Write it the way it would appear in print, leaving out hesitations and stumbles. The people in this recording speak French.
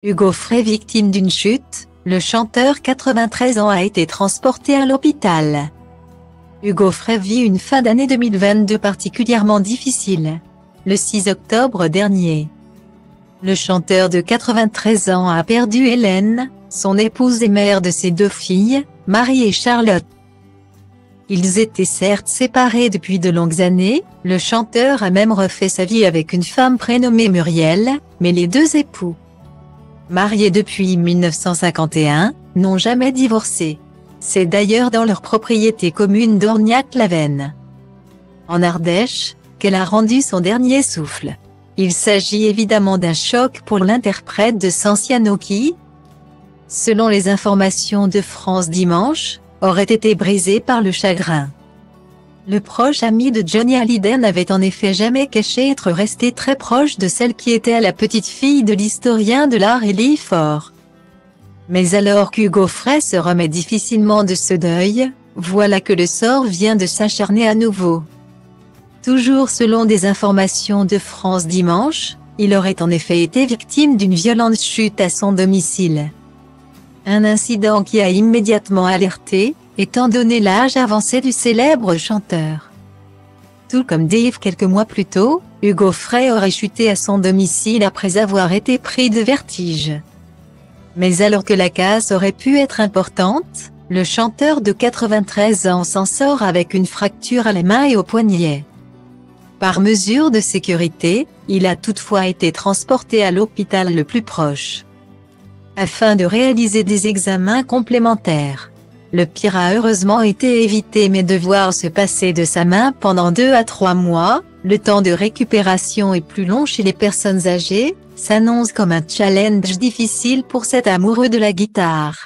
Hugo Frey victime d'une chute, le chanteur 93 ans a été transporté à l'hôpital. Hugo Frey vit une fin d'année 2022 particulièrement difficile. Le 6 octobre dernier, le chanteur de 93 ans a perdu Hélène, son épouse et mère de ses 2 filles, Marie et Charlotte. Ils étaient certes séparés depuis de longues années, le chanteur a même refait sa vie avec une femme prénommée Muriel, mais les 2 époux, mariés depuis 1951, n'ont jamais divorcé. C'est d'ailleurs dans leur propriété commune d'Orniac-la-Veine, en Ardèche, qu'elle a rendu son dernier souffle. Il s'agit évidemment d'un choc pour l'interprète de Sanciano qui, selon les informations de France Dimanche, aurait été brisé par le chagrin. Le proche ami de Johnny Hallyday n'avait en effet jamais caché être resté très proche de celle qui était la petite fille de l'historien de l'art Élie Faure. Mais alors qu'Hugo Frey se remet difficilement de ce deuil, voilà que le sort vient de s'acharner à nouveau. Toujours selon des informations de France Dimanche, il aurait en effet été victime d'une violente chute à son domicile. Un incident qui a immédiatement alerté, étant donné l'âge avancé du célèbre chanteur. Tout comme Dave quelques mois plus tôt, Hugo Frey aurait chuté à son domicile après avoir été pris de vertige. Mais alors que la casse aurait pu être importante, le chanteur de 93 ans s'en sort avec une fracture à la main et au poignet. Par mesure de sécurité, il a toutefois été transporté à l'hôpital le plus proche, afin de réaliser des examens complémentaires. Le pire a heureusement été évité, mais devoir se passer de sa main pendant 2 à 3 mois, le temps de récupération est plus long chez les personnes âgées, s'annonce comme un challenge difficile pour cet amoureux de la guitare.